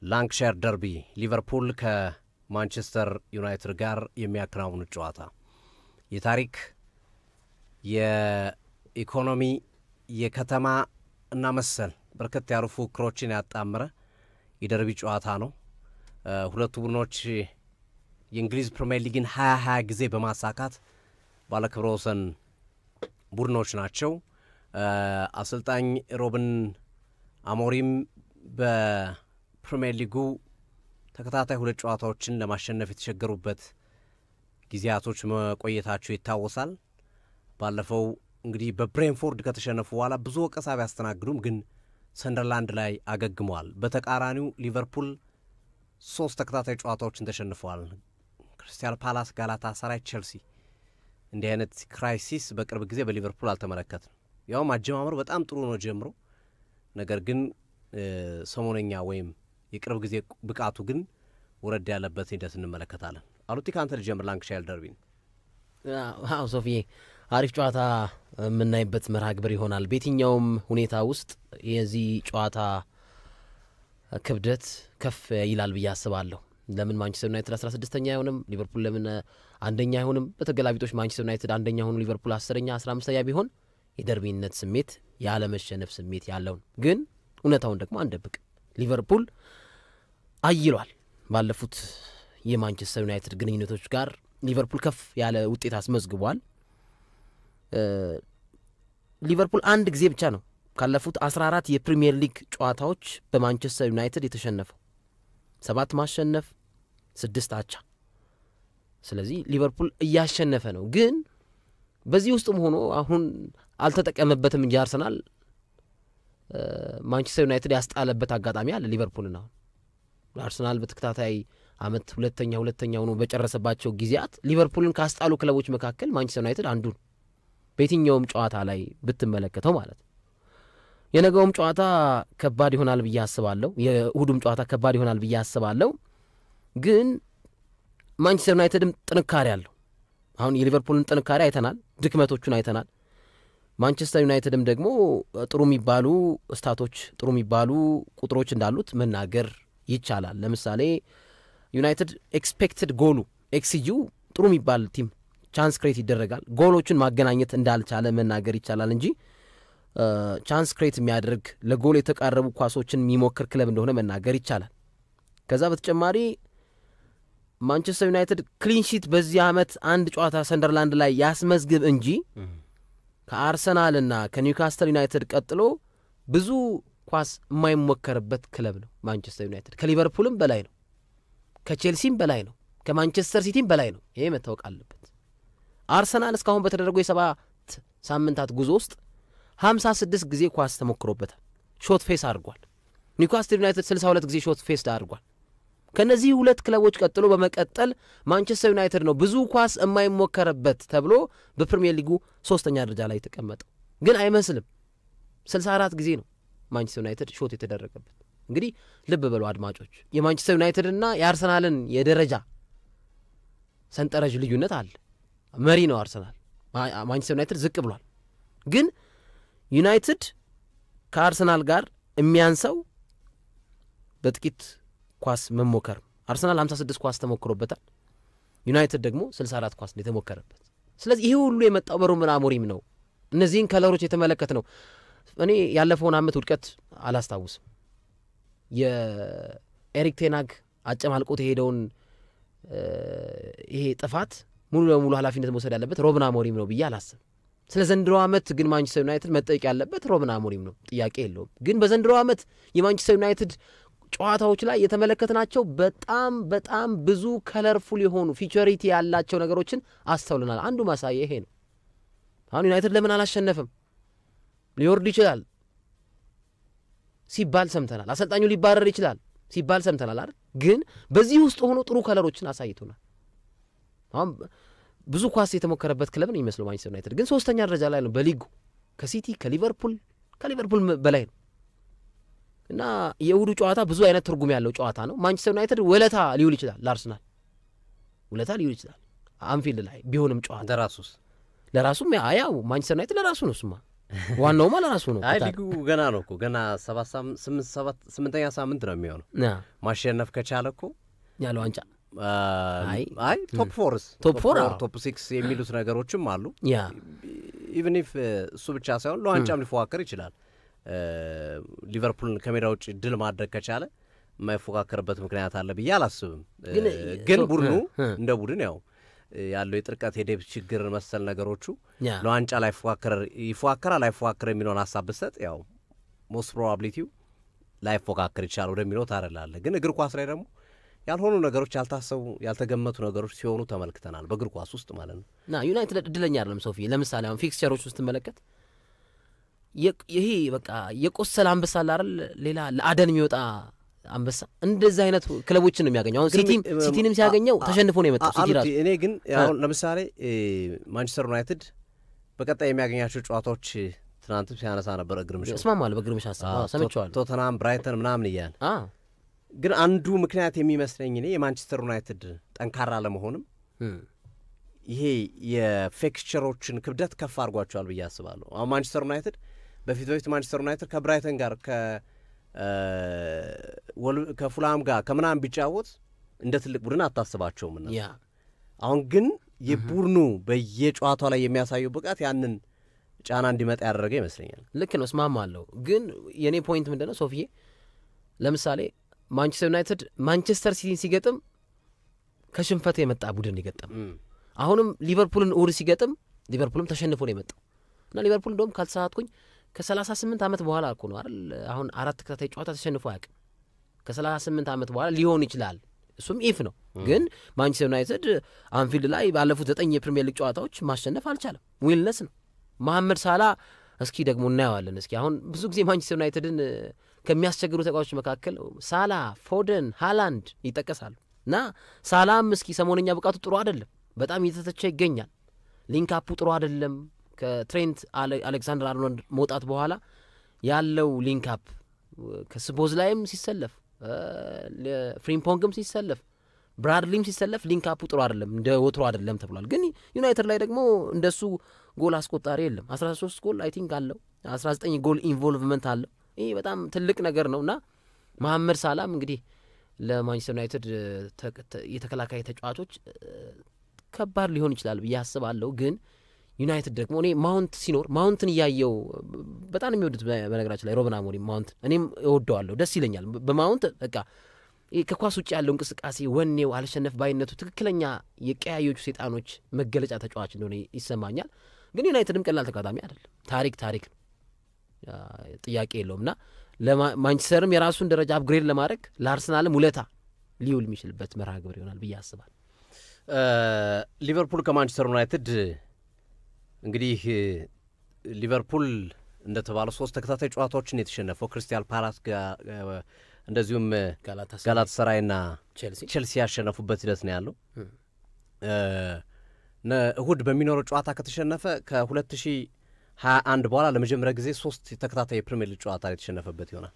ላንክሻየር ደርቢ ሊቨርፑል ከማንቸስተር ዩናይትድ ጋር የሚያከናውኑት ጨዋታ የታሪክ የኢኮኖሚ የከተማ እና መሰል በርከት ያሉ ፉክክሮችን ያጣመረ የደርቢ ጨዋታ ነው። ሁለቱ ቡድኖች የእንግሊዝ ፕሪሚየር ሊግን 20 ጊዜ በማሳካት ባለክብረ ወሰን ቡድኖች ናቸው። አሰልጣኝ ሮብን አሞሪም በፕሪሚየር ሊጉ ተከታታይ ሁለት ጨዋታዎችን ለማሸነፍ የተቸገሩበት ጊዜያቶች መቆየታቸው ይታወሳል። ባለፈው እንግዲህ በብሬንፎርድ ከተሸነፉ በኋላ ብዙ ወቀሳ ቢያስተናግዱም ግን ሰንደርላንድ ላይ አገግመዋል። በተቃራኒው ሊቨርፑል 3 ተከታታይ ጨዋታዎችን ተሸንፈዋል። ክሪስታል ፓላስ፣ ጋላታሳራይ፣ ቼልሲ እንዲህ አይነት ክራይሲስ በቅርብ ጊዜ በሊቨርፑል አልተመለከትንም። ያውም አጀማመሩ በጣም ጥሩ ነው ጀምሮ፣ ነገር ግን ሰሞነኛ ወይም የቅርብ ጊዜ ብቃቱ ግን ወረድ ያለበት ሂደት እንመለከታለን። አሉቲ ካንተ ልጀምር። ላንክሻየር ደርቢን ሶፊ አሪፍ ጨዋታ የምናይበት መርሃ ግብር ይሆናል። በየትኛውም ሁኔታ ውስጥ የዚህ ጨዋታ ክብደት ከፍ ይላል ብዬ አስባለሁ። ለምን ማንቸስተር ዩናይትድ 16ኛ አይሆንም? ሊቨርፑል ለምን አንደኛ አይሆንም? በተገላቢጦች ማንቸስተር ዩናይትድ አንደኛ ሆኖ ሊቨርፑል 10ኛ 15ኛ ቢሆን የደርቢነት ስሜት ያለመሸነፍ ስሜት ያለው ግን እውነታውን ደግሞ አንደብቅ። ሊቨርፑል አይሏል። ባለፉት የማንቸስተር ዩናይትድ ግንኙነቶች ጋር ሊቨርፑል ከፍ ያለ ውጤት አስመዝግቧል። ሊቨርፑል አንድ ጊዜ ብቻ ነው ካለፉት 14 የፕሪሚየር ሊግ ጨዋታዎች በማንቸስተር ዩናይትድ የተሸነፈው፣ 7 ማሸነፍ 6 አቻ። ስለዚህ ሊቨርፑል እያሸነፈ ነው። ግን በዚህ ውስጥም ሆኖ አሁን አልተጠቀመበትም እንጂ አርሰናል ማንቸስተር ዩናይትድ ያስጣለበት አጋጣሚ አለ። ሊቨርፑልና አርሰናል በተከታታይ አመት ሁለተኛ ሆኖ በጨረሰባቸው ጊዜያት ሊቨርፑልን ካስጣሉ ክለቦች መካከል ማንቸስተር ዩናይትድ አንዱ ነው። በየትኛውም ጨዋታ ላይ ብትመለከተው ማለት ነው። የነገውም ጨዋታ ከባድ ይሆናል ብዬ አስባለሁ። የእሁዱም ጨዋታ ከባድ ይሆናል ብዬ አስባለሁ። ግን ማንቸስተር ዩናይትድም ጥንካሬ አለው። አሁን የሊቨርፑልን ጥንካሬ አይተናል፣ ድክመቶቹን አይተናል። ማንቸስተር ዩናይትድም ደግሞ ጥሩ የሚባሉ ስታቶች፣ ጥሩ የሚባሉ ቁጥሮች እንዳሉት መናገር ይቻላል። ለምሳሌ ዩናይትድ ኤክስፔክትድ ጎሉ ኤክስጂው ጥሩ የሚባል ቲም፣ ቻንስ ክሬት ይደረጋል። ጎሎቹን ማገናኘት እንዳልቻለ መናገር ይቻላል እንጂ ቻንስ ክሬት የሚያደርግ ለጎል የተቃረቡ ኳሶችን የሚሞክር ክለብ እንደሆነ መናገር ይቻላል። ከዛ በተጨማሪ ማንቸስተር ዩናይትድ ክሊንሺት በዚህ ዓመት አንድ ጨዋታ ሰንደርላንድ ላይ ያስመዝግብ እንጂ ከአርሰናልና ከኒውካስትል ዩናይትድ ቀጥሎ ብዙ ኳስ የማይሞከርበት ክለብ ነው ማንቸስተር ዩናይትድ። ከሊቨርፑልም በላይ ነው፣ ከቼልሲም በላይ ነው፣ ከማንቸስተር ሲቲም በላይ ነው። ይሄ መታወቅ አለበት። አርሰናል እስካሁን በተደረገው የ7 ሳምንታት ጉዞ ውስጥ 56 ጊዜ ኳስ ተሞክሮበታል፣ ሾት ፌስ አድርጓል። ኒውካስትል ዩናይትድ 62 ጊዜ ሾት ፌስ አድርጓል። ከነዚህ ሁለት ክለቦች ቀጥሎ በመቀጠል ማንቸስተር ዩናይትድ ነው ብዙ ኳስ የማይሞከርበት ተብሎ በፕሪሚየር ሊጉ 3ኛ ደረጃ ላይ የተቀመጠው። ግን አይመስልም፣ 64 ጊዜ ነው ማንቸስተር ዩናይትድ ሾት የተደረገበት። እንግዲህ ልብ በሉ አድማጮች፣ የማንቸስተር ዩናይትድና የአርሰናልን የደረጃ ሰንጠረዥ ልዩነት አለ። መሪ ነው አርሰናል፣ ማንቸስተር ዩናይትድ ዝቅ ብሏል። ግን ዩናይትድ ከአርሰናል ጋር የሚያንሰው በጥቂት ኳስ መሞከር። አርሰናል 56 ኳስ ተሞክሮበታል፣ ዩናይትድ ደግሞ 64 ኳስ የተሞከረበት። ስለዚህ ይሄ ሁሉ የመጣው በሩበን አሞሪም ነው። እነዚህን ከለሮች የተመለከት ነው። እኔ ያለፈውን አመት ውድቀት አላስታውስም። የኤሪክ ቴናግ አጨማልቆት የሄደውን ይሄ ጥፋት ሙሉ ለሙሉ ኃላፊነት መውሰድ ያለበት ሩበን አሞሪም ነው ብዬ አላስብም። ስለ ዘንድሮ አመት ግን ማንቸስተር ዩናይትድ መጠየቅ ያለበት ሩበን አሞሪም ነው፣ ጥያቄ የለውም። ግን በዘንድሮ አመት የማንቸስተር ዩናይትድ ጨዋታዎች ላይ የተመለከትናቸው በጣም ብዙ ከለርፉል የሆኑ ፊቸሪቲ ያላቸው ነገሮችን አስተውለናል። አንዱ ማሳያ ይሄ ነው። አሁን ዩናይትድ ለምን አላሸነፈም? ሊወርድ ይችላል ሲባል ሰምተናል። አሰልጣኙ ሊባረር ይችላል ሲባል ሰምተናል አይደል? ግን በዚህ ውስጥ ሆኖ ጥሩ ከለሮችን አሳይቶናል። አሁን ብዙ ኳስ የተሞከረበት ክለብ ነው የሚመስለው ማንቸስተር ዩናይትድ፣ ግን 3ኛ ደረጃ ላይ ነው በሊጉ ከሲቲ ከሊቨርፑል በላይ ነው። እና የእሁዱ ጨዋታ ብዙ አይነት ትርጉም ያለው ጨዋታ ነው። ማንቸስተር ዩናይትድ ወለታ ሊውል ይችላል፣ ለአርሰናል ወለታ ሊውል ይችላል አንፊልድ ላይ ቢሆንም ጨዋታ ለራሱም ያው ማንቸስተር ዩናይትድ ለራሱ ነው። ስማ ዋናው ማለት ራሱ ነው። አይ ሊጉ ገና ነው እኮ ገና 8ኛ ሳምንት ነው የሚሆነው። ማሸነፍ ከቻለ እኮ ያለው ዋንጫ አይ ቶፕ 4 ቶፕ 6 የሚሉት ነገሮችም አሉ። ኢቭን ኢፍ እሱ ብቻ ሳይሆን ለዋንጫም ሊፎካከር ይችላል። ሊቨርፑልን ከሜዳ ውጭ ድል ማድረግ ከቻለ የማይፎካከርበት ምክንያት አለ ብዬ አላስብም። ግን ቡድኑ እንደ ቡድን ያው ያለው የጥርቀት የዴፕዝ ችግር መሰል ነገሮቹ ለዋንጫ ላይ ይፎካከራል አይፎካከር የሚለውን ሀሳብ ብሰጥ ያው ሞስት ፕሮባቢሊቲው ላይፎካከር ይችላል ወደሚለው ታረላለህ። ግን እግር ኳስ ላይ ደግሞ ያልሆኑ ነገሮች ያልታሰቡ ያልተገመቱ ነገሮች ሲሆኑ ተመልክተናል በእግር ኳስ ውስጥ ማለት ነው። ዩናይትድ እድለኛ አይደለም ሶፊ። ለምሳሌ አሁን ፊክስቸሮች ውስጥ ትመለከት ይሄ በቃ የቆሰለ አንበሳ አለ አይደል? ሌላ ለአደን የሚወጣ አንበሳ እንደዚህ አይነት ክለቦችን ነው የሚያገኘው። አሁን ሲቲንም ሲያገኘው ተሸንፎ ነው የመጣው ሲቲ ራሱ። እኔ ግን አሁን ለምሳሌ ማንቸስተር ዩናይትድ በቀጣይ የሚያገኛቸው ጨዋታዎች ትናንትም ሲያነሳ ነበር እግርምሽ እስማማለሁ። በእግርምሽ ሀሳብ ሰምቼዋለሁ። ቶተናም ብራይተን ምናምን እያለ ግን አንዱ ምክንያት የሚመስለኝ እኔ የማንቸስተር ዩናይትድ ጠንካራ ለመሆንም ይሄ የፊክስቸሮችን ክብደት ከፍ አድርጓቸዋል ብዬ አስባለሁ። አሁን ማንቸስተር ዩናይትድ በፊት ማንቸስተር ዩናይትድ ከብራይተን ጋር ከፉላም ጋር ከምናምን ቢጫወት እንደ ትልቅ ቡድን አታስባቸውም እና አሁን ግን የቡድኑ በየጨዋታው ላይ የሚያሳየው ብቃት ያንን ጫና እንዲመጣ ያደረገ ይመስለኛል። ልክ ነው፣ እስማማለሁ። ግን የኔ ፖይንት ምንድነው ሶፊዬ፣ ለምሳሌ ማንቸስተር ዩናይትድ ማንቸስተር ሲቲን ሲገጥም ከሽንፈት የመጣ ቡድን ይገጥም። አሁንም ሊቨርፑልን እሁድ ሲገጥም ሊቨርፑልም ተሸንፎ ነው የመጣው እና ሊቨርፑል እንደውም ካልተሳሳትኩኝ ከ38 ዓመት በኋላ እኮ ነው አይደል አሁን 4 ተከታታይ ጨዋታ ተሸንፎ አያውቅም። ከ38 ዓመት በኋላ ሊሆን ይችላል፣ እሱም ኢፍ ነው። ግን ማንቸስተር ዩናይትድ አንፊልድ ላይ ባለፉት 9 የፕሪሚየር ሊግ ጨዋታዎች ማሸነፍ አልቻለም። ዊልነስ ነው። መሐመድ ሳላ እስኪ ደግሞ እናየዋለን። እስኪ አሁን ብዙ ጊዜ ማንቸስተር ዩናይትድን ከሚያስቸግሩ ተጫዋቾች መካከል ሳላ፣ ፎደን፣ ሃላንድ ይጠቀሳሉ እና ሳላም እስኪ ሰሞነኛ ብቃቱ ጥሩ አይደለም፣ በጣም እየተተቸ ይገኛል። ሊንካፑ ጥሩ አይደለም። ከትሬንት አሌክሳንደር አርኖልድ መውጣት በኋላ ያለው ሊንካፕ ከስፖዝ ላይም ሲሰለፍ ፍሪምፖንግም ሲሰለፍ ብራድሊም ሲሰለፍ ሊንካፑ ጥሩ አይደለም፣ እንደ ወትሮ አይደለም ተብሏል። ግን ዩናይትድ ላይ ደግሞ እንደሱ ጎል አስቆጣሪ የለም። 13 ጎል አይ ቲንክ አለው፣ 19 ጎል ኢንቮልቭመንት አለው። ይህ በጣም ትልቅ ነገር ነውና መሐመድ ሳላም እንግዲህ ለማንቸስተር ዩናይትድ የተከላካይ ተጫዋቾች ከባድ ሊሆን ይችላል ብዬ አስባለሁ። ግን ዩናይትድ ደግሞ እኔ ማውንት ሲኖር ማውንትን እያየው በጣም የሚወዱት በነገራችን ላይ ሮበን አሞሪም ማውንትን እኔም እወደዋለሁ፣ ደስ ይለኛል። በማውንት በቃ ከኳስ ውጭ ያለው እንቅስቃሴ፣ ወኔው፣ አልሸነፍ ባይነቱ ትክክለኛ የቀያዮቹ ሰይጣኖች መገለጫ ተጫዋች እንደሆነ ይሰማኛል። ግን ዩናይትድም ቀላል ተጋጣሚ አይደለም። ታሪክ ነው፣ ጥያቄ የለውም። እና ለማንቸስተርም የራሱን ደረጃ አፕግሬድ ለማድረግ ለአርሰናልም ውለታ ሊውል የሚችልበት መርሃ ግብር ይሆናል ብዬ አስባለሁ። ሊቨርፑል ከማንቸስተር ዩናይትድ እንግዲህ ሊቨርፑል እንደተባለው 3 ተከታታይ ጨዋታዎችን የተሸነፈው ክሪስታል ፓላስ ጋር እንደዚሁም ጋላታሳራይና ቼልሲ ያሸነፉበት ሂደት ነው ያለው። እሁድ በሚኖረው ጨዋታ ከተሸነፈ ከ2021 በኋላ ለመጀመሪያ ጊዜ 3 ተከታታይ የፕሪሚየር ሊግ ጨዋታ የተሸነፈበት ይሆናል።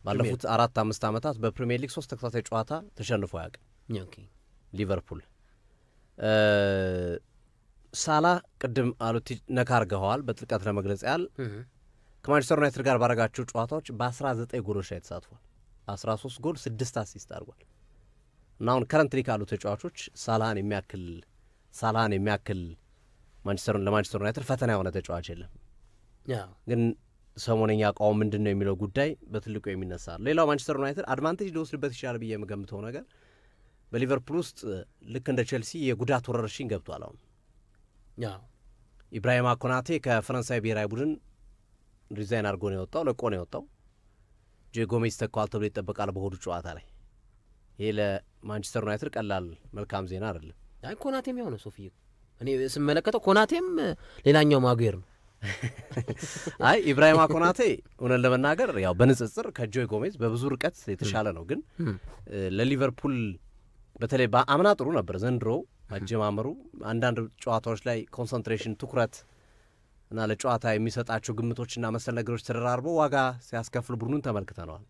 ባለፉት 4-5 ዓመታት በፕሪሚየር ሊግ 3 ተከታታይ ጨዋታ ተሸንፎ አያውቅም ሊቨርፑል። ሳላ ቅድም አሉት ነካ አድርገዋል። በጥልቀት ለመግለጽ ያህል ከማንቸስተር ዩናይትድ ጋር ባረጋቸው ጨዋታዎች በ19 ጎሎች ላይ ተሳትፏል። 13 ጎል 6 አሲስት አድርጓል እና አሁን ከረንትሊ ካሉ ተጫዋቾች ሳላህን የሚያክል ለማንቸስተር ዩናይትድ ፈተና የሆነ ተጫዋች የለም። ግን ሰሞነኛ አቋሙ ምንድን ነው የሚለው ጉዳይ በትልቁ የሚነሳል። ሌላው ማንቸስተር ዩናይትድ አድቫንቴጅ ሊወስድበት ይችላል ብዬ የምገምተው ነገር በሊቨርፑል ውስጥ ልክ እንደ ቼልሲ የጉዳት ወረርሽኝ ገብቷል። አሁን ኢብራሂማ ኮናቴ ከፈረንሳይ ብሔራዊ ቡድን ሪዛይን አድርጎ ነው የወጣው፣ ለቆ ነው የወጣው። ጆ ጎሜዝ ተኳል ተብሎ ይጠበቃል በሆዱ ጨዋታ ላይ። ይሄ ለማንቸስተር ዩናይትድ ቀላል መልካም ዜና አይደለም። አይ ኮናቴም ያው ነው ሶፊ፣ እኔ ስመለከተው ኮናቴም ሌላኛው ማጉየር ነው። አይ ኢብራሂማ ኮናቴ እውነት ለመናገር ያው በንጽጽር ከጆ ጎሜዝ በብዙ ርቀት የተሻለ ነው። ግን ለሊቨርፑል በተለይ በአምና ጥሩ ነበር። ዘንድሮ አጀማመሩ አንዳንድ ጨዋታዎች ላይ ኮንሰንትሬሽን፣ ትኩረት እና ለጨዋታ የሚሰጣቸው ግምቶችና መሰል ነገሮች ተደራርበው ዋጋ ሲያስከፍል ቡድኑን ተመልክተነዋል።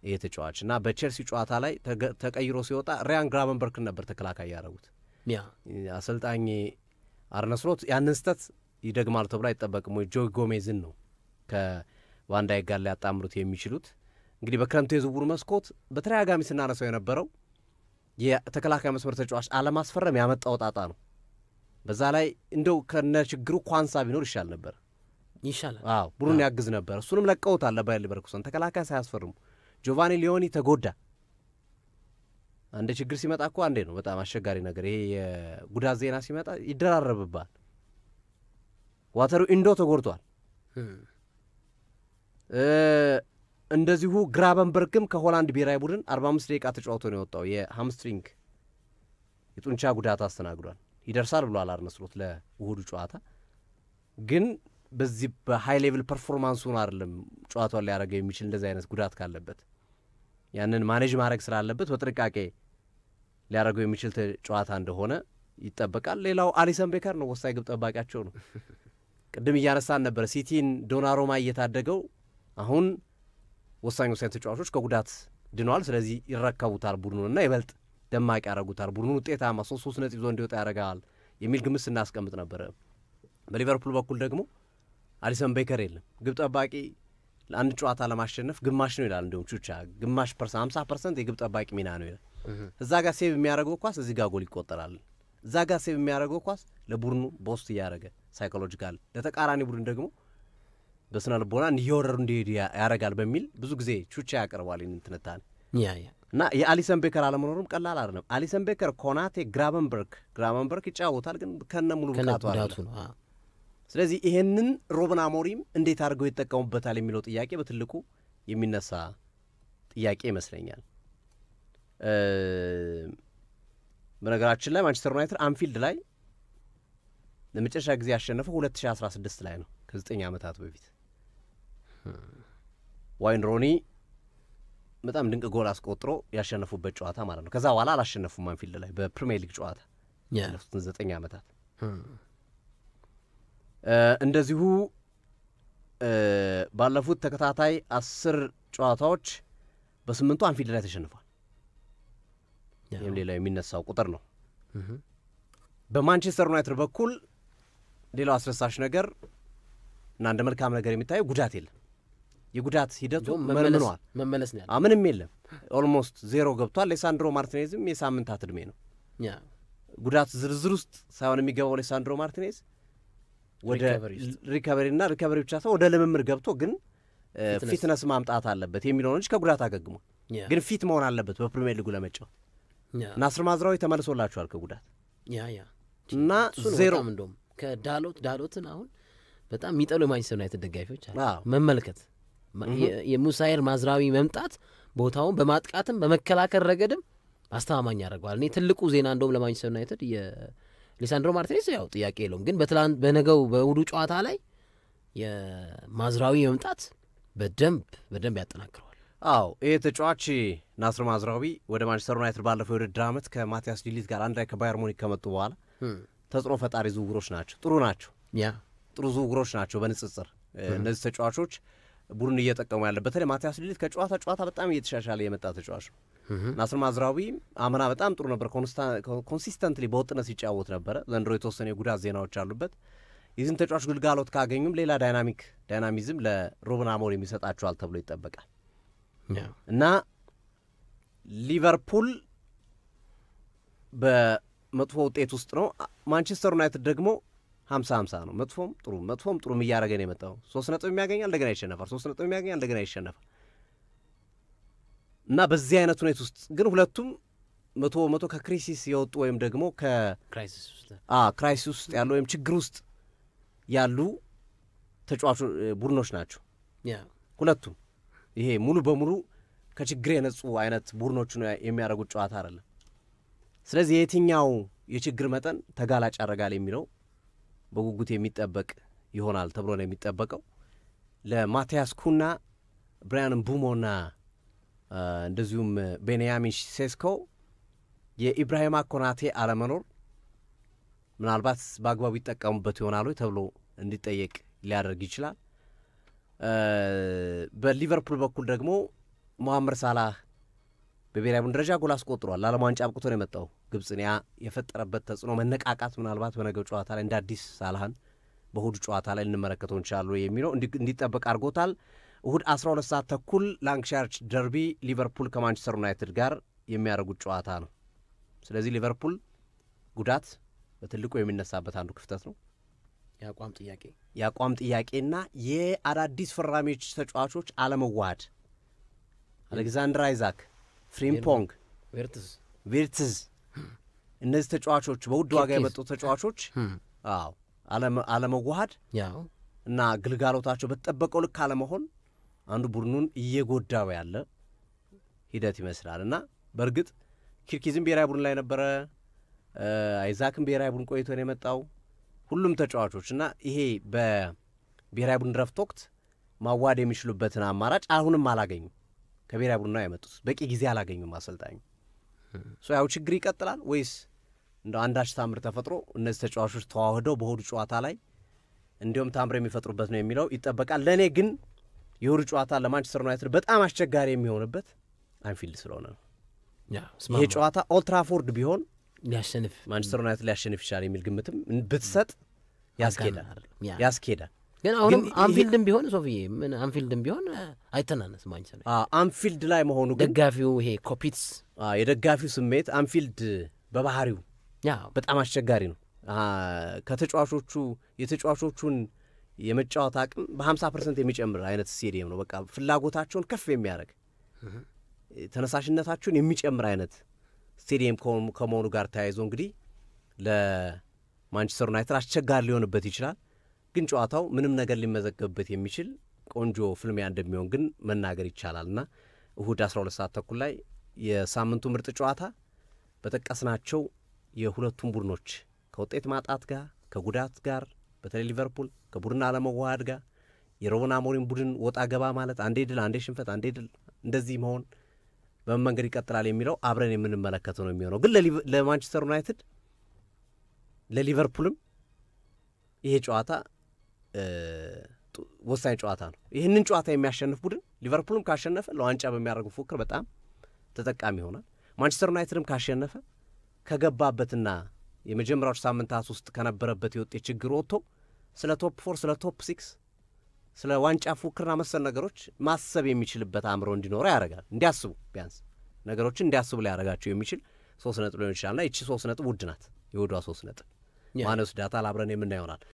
ይሄ ተጫዋች እና በቼልሲ ጨዋታ ላይ ተቀይሮ ሲወጣ ሪያን ግራቨንበርክን ነበር ተከላካይ ያደረጉት። አሰልጣኝ አርነ ስሎት ያንን ስህተት ይደግማል ተብሎ አይጠበቅም ወይ ጆይ ጎሜዝን ነው ከቫን ዳይክ ጋር ሊያጣምሩት የሚችሉት። እንግዲህ በክረምቱ የዝውውር መስኮት በተደጋጋሚ ስናነሳው የነበረው የተከላካይ መስመር ተጫዋች አለማስፈረም ያመጣው ጣጣ ነው። በዛ ላይ እንደው ከነ ችግሩ ኳንሳ ቢኖር ይሻል ነበር፣ ይሻላል። አዎ ቡድኑን ያግዝ ነበር። እሱንም ለቀውታል ለባየር ሊቨርኩሰን ተከላካይ ሳያስፈርሙ። ጆቫኒ ሊዮኒ ተጎዳ። አንድ ችግር ሲመጣ እኮ አንዴ ነው በጣም አስቸጋሪ ነገር። ይሄ የጉዳት ዜና ሲመጣ ይደራረብባል። ዋተሩ ኢንዶ ተጎድቷል። እንደዚሁ ግራቨንበርግም ከሆላንድ ብሔራዊ ቡድን 45 ደቂቃ ተጫውቶ ነው የወጣው። የሃምስትሪንግ የጡንቻ ጉዳት አስተናግዷል። ይደርሳል ብሏል አርነ ስሎት ለእሁዱ ጨዋታ። ግን በዚህ በሃይ ሌቭል ፐርፎርማንሱን አይደለም ጨዋታውን ሊያደርገው የሚችል እንደዚህ አይነት ጉዳት ካለበት ያንን ማኔጅ ማድረግ ስላለበት በጥንቃቄ ሊያደርገው የሚችል ጨዋታ እንደሆነ ይጠበቃል። ሌላው አሊሰን ቤከር ነው፣ ወሳኝ ግብ ጠባቂያቸው ነው። ቅድም እያነሳን ነበር ሲቲን ዶናሮማ እየታደገው፣ አሁን ወሳኝ ተጫዋቾች ከጉዳት ድነዋል። ስለዚህ ይረከቡታል ቡድኑንና ይበልጥ ደማቂ ያደረጉታል። ቡድኑን ውጤታማ 3 ነጥብ ይዞ እንዲወጣ ያደርጋል የሚል ግምት ስናስቀምጥ ነበረ። በሊቨርፑል በኩል ደግሞ አሊሰን ቤከር የለም። ግብ ጠባቂ ለአንድ ጨዋታ ለማሸነፍ ግማሽ ነው ይላል። እንዲሁም ቹቻ ግማሽ 50% የግብ ጠባቂ ሚና ነው ይላል። እዛ ጋር ሴቭ የሚያደርገው ኳስ እዚህ ጋር ጎል ይቆጠራል። እዛ ጋር ሴቭ የሚያደርገው ኳስ ለቡድኑ ቦስት እያደረገ ሳይኮሎጂካል፣ ለተቃራኒ ቡድን ደግሞ በስነ ልቦና እየወረሩ እንዲሄዱ ያደርጋል በሚል ብዙ ጊዜ ቹቻ ያቀርባል ይህንን ትንታኔ እና የአሊሰን ቤከር አለመኖሩም ቀላል አይደለም። አሊሰን ቤከር፣ ኮናቴ፣ ግራቨንበርግ ይጫወታል፣ ግን ከነ ሙሉ ብቃቱ አይደለም። ስለዚህ ይሄንን ሩበን አሞሪም እንዴት አድርገው ይጠቀሙበታል የሚለው ጥያቄ በትልቁ የሚነሳ ጥያቄ ይመስለኛል። በነገራችን ላይ ማንቸስተር ዩናይትድ አንፊልድ ላይ ለመጨረሻ ጊዜ ያሸነፈው 2016 ላይ ነው፣ ከ9 ዓመታት በፊት ዋይን ሮኒ በጣም ድንቅ ጎል አስቆጥሮ ያሸነፉበት ጨዋታ ማለት ነው። ከዛ በኋላ አላሸነፉም አንፊልድ ላይ በፕሪሚየር ሊግ ጨዋታ ያለፉትን 9 ዓመታት። እንደዚሁ ባለፉት ተከታታይ 10 ጨዋታዎች በ8ቱ አንፊልድ ላይ ተሸንፏል። ይህም ሌላ የሚነሳው ቁጥር ነው። በማንቸስተር ዩናይትድ በኩል ሌላው አስረሳሽ ነገር እና እንደ መልካም ነገር የሚታየው ጉዳት የለም። የጉዳት ሂደቱ መመለስ ነው ያለው። ምንም የለም። ኦልሞስት ዜሮ ገብቷል። ሌሳንድሮ ማርቲኔዝም የሳምንታት ዕድሜ ነው። ጉዳት ዝርዝር ውስጥ ሳይሆን የሚገባው ሌሳንድሮ ማርቲኔዝ ወደ ሪከቨሪና ሪከቨሪ ብቻ ሰው ወደ ልምምድ ገብቶ ግን ፊትነስ ማምጣት አለበት የሚለው እንጂ ከጉዳት አገግሟል። ግን ፊት መሆን አለበት በፕሪሚየር ሊጉ ለመጫወት። ናስር ማዝራዊ ተመልሶላቸዋል ከጉዳት እና ዜሮ እንደውም ከዳሎትን አሁን በጣም የሚጠሉ የማንቸስተር ዩናይትድ ደጋፊዎች አሉ መመልከት የሙሳኤል ማዝራዊ መምጣት ቦታውን በማጥቃትም በመከላከል ረገድም አስተማማኝ ያደርገዋል። እኔ ትልቁ ዜና እንደውም ለማንቸስተር ዩናይትድ የሊሳንድሮ ማርቲኔዝ ያው ጥያቄ የለውም፣ ግን በነገው በእሁዱ ጨዋታ ላይ የማዝራዊ መምጣት በደንብ ያጠናክረዋል። አዎ ይሄ ተጫዋች ናስር ማዝራዊ ወደ ማንቸስተር ዩናይትድ ባለፈው የውድድር ዓመት ከማቲያስ ዲሊት ጋር አንድ ላይ ከባየር ሙኒክ ከመጡ በኋላ ተጽዕኖ ፈጣሪ ዝውውሮች ናቸው። ጥሩ ዝውውሮች ናቸው በንጽጽር እነዚህ ተጫዋቾች ቡድን እየጠቀሙ ያለ። በተለይ ማቲያስ ዲሊት ከጨዋታ በጣም እየተሻሻለ የመጣ ተጫዋች ነው። ናስር ማዝራዊ አምና በጣም ጥሩ ነበር፣ ኮንሲስተንትሊ በወጥነት ሲጫወት ነበረ። ዘንድሮ የተወሰነ የጉዳት ዜናዎች አሉበት። ይህን ተጫዋች ግልጋሎት ካገኙም ሌላ ዳይናሚዝም ለሩበን አሞሪም ይሰጣቸዋል ተብሎ ይጠበቃል እና ሊቨርፑል በመጥፎ ውጤት ውስጥ ነው። ማንቸስተር ዩናይትድ ደግሞ 50-50 ነው። መጥፎም ጥሩም እያደረገ ነው የመጣው። 3 ነጥብ የሚያገኛል እንደገና ይሸነፋል፣ 3 ነጥብ የሚያገኛል እንደገና ይሸነፋል እና በዚህ አይነት ሁኔታ ውስጥ ግን ሁለቱም መቶ ከክሪሲስ የወጡ ወይም ደግሞ ክራይሲስ ውስጥ ያሉ ወይም ችግር ውስጥ ያሉ ተጫዋቾች ቡድኖች ናቸው ሁለቱም። ይሄ ሙሉ በሙሉ ከችግር የነጹ አይነት ቡድኖቹን የሚያደርጉት ጨዋታ አይደለም። ስለዚህ የትኛው የችግር መጠን ተጋላጭ ያደርጋል የሚለው በጉጉት የሚጠበቅ ይሆናል ተብሎ ነው የሚጠበቀው። ለማቲያስ ኩና፣ ብራያን ምቡሞና እንደዚሁም ቤንያሚን ሴስኮ የኢብራሂማ ኮናቴ አለመኖር ምናልባት በአግባቡ ይጠቀሙበት ይሆናሉ ተብሎ እንዲጠየቅ ሊያደርግ ይችላል። በሊቨርፑል በኩል ደግሞ ሞሐመድ ሳላህ በብሔራዊ ቡድን ደረጃ ጎል አስቆጥሯል። ለዓለም ዋንጫ አብቅቶ ነው የመጣው ግብጽን። ያ የፈጠረበት ተጽዕኖ መነቃቃት ምናልባት በነገው ጨዋታ ላይ እንደ አዲስ ሳላህን በእሁድ ጨዋታ ላይ እንመለከተው እንችላለን የሚለው እንዲጠበቅ አድርጎታል። እሁድ 12 ሰዓት ተኩል ላንክሻየር ደርቢ ሊቨርፑል ከማንቸስተር ዩናይትድ ጋር የሚያደርጉት ጨዋታ ነው። ስለዚህ ሊቨርፑል ጉዳት በትልቁ የሚነሳበት አንዱ ክፍተት ነው። የአቋም ጥያቄና የአዳዲስ ፈራሚዎች ተጫዋቾች አለመዋሃድ አሌክዛንደር አይዛክ፣ ፍሪምፖንግ፣ ቪርትዝ እነዚህ ተጫዋቾች በውድ ዋጋ የመጡ ተጫዋቾች አለመዋሃድ እና ግልጋሎታቸው በተጠበቀው ልክ አለመሆን አንዱ ቡድኑን እየጎዳው ያለ ሂደት ይመስላል እና በእርግጥ ኪርኪዝም ብሔራዊ ቡድን ላይ ነበረ፣ አይዛክም ብሔራዊ ቡድን ቆይቶ ነው የመጣው ሁሉም ተጫዋቾች እና ይሄ በብሔራዊ ቡድን ረፍት ወቅት ማዋድ የሚችሉበትን አማራጭ አሁንም አላገኙም። ከብሔራዊ ቡድን ነው የመጡት፣ በቂ ጊዜ አላገኙም አሰልጣኙ። ያው ችግር ይቀጥላል ወይስ እንደ አንዳች ታምር ተፈጥሮ እነዚህ ተጫዋቾች ተዋህደው በእሁዱ ጨዋታ ላይ እንዲሁም ታምር የሚፈጥሩበት ነው የሚለው ይጠበቃል። ለእኔ ግን የእሁዱ ጨዋታ ለማንቸስተር ዩናይትድ በጣም አስቸጋሪ የሚሆንበት አንፊልድ ስለሆነ ነው። ይሄ ጨዋታ ኦልድ ትራፎርድ ቢሆን ሊያሸንፍ ማንቸስተር ዩናይትድ ሊያሸንፍ ይችላል የሚል ግምትም ብትሰጥ ያስኬዳል። ግን አሁንም አንፊልድም ቢሆን ሶፊዬ ምን አንፊልድም ቢሆን አይተናነስ ማንቸስተር አንፊልድ ላይ መሆኑ ግን ደጋፊው ይሄ ኮፒትስ የደጋፊው ስሜት አንፊልድ በባህሪው በጣም አስቸጋሪ ነው። የተጫዋቾቹን የመጫወት አቅም በ50% የሚጨምር አይነት ስቴዲየም ነው። በቃ ፍላጎታቸውን ከፍ የሚያደርግ ተነሳሽነታቸውን የሚጨምር አይነት ስቴዲየም ከመሆኑ ጋር ተያይዞ እንግዲህ ለማንቸስተር ዩናይትድ አስቸጋሪ ሊሆንበት ይችላል። ግን ጨዋታው ምንም ነገር ሊመዘገብበት የሚችል ቆንጆ ፍልሚያ እንደሚሆን ግን መናገር ይቻላልና እሁድ 12 ሰዓት ተኩል ላይ የሳምንቱ ምርጥ ጨዋታ በጠቀስናቸው የሁለቱም ቡድኖች ከውጤት ማጣት ጋር ከጉዳት ጋር በተለይ ሊቨርፑል ከቡድን አለመዋሃድ ጋር የሩበን አሞሪም ቡድን ወጣ ገባ ማለት አንዴ ድል አንዴ ሽንፈት አንዴ ድል እንደዚህ መሆን በምን መንገድ ይቀጥላል የሚለው አብረን የምንመለከተው ነው የሚሆነው። ግን ለማንቸስተር ዩናይትድ ለሊቨርፑልም ይሄ ጨዋታ ወሳኝ ጨዋታ ነው። ይህንን ጨዋታ የሚያሸንፍ ቡድን ሊቨርፑልም ካሸነፈ ለዋንጫ በሚያደርጉ ፉክክር በጣም ተጠቃሚ ይሆናል። ማንቸስተር ዩናይትድም ካሸነፈ ከገባበትና የመጀመሪያዎች ሳምንታት ውስጥ ከነበረበት የውጤት ችግር ወጥቶ ስለ ቶፕ 4 ስለ ቶፕ 6 ስለ ዋንጫ ፉክክርና መሰል ነገሮች ማሰብ የሚችልበት አእምሮ እንዲኖረው ያደርጋል። እንዲያስቡ ቢያንስ ነገሮችን እንዲያስቡ ሊያደርጋቸው የሚችል 3 ነጥብ ሊሆን ይችላልና ይቺ 3 ነጥብ ውድ ናት። የወዷ 3 ነጥብ ማነስ ዳታ አብረን የምናየው ይሆናል።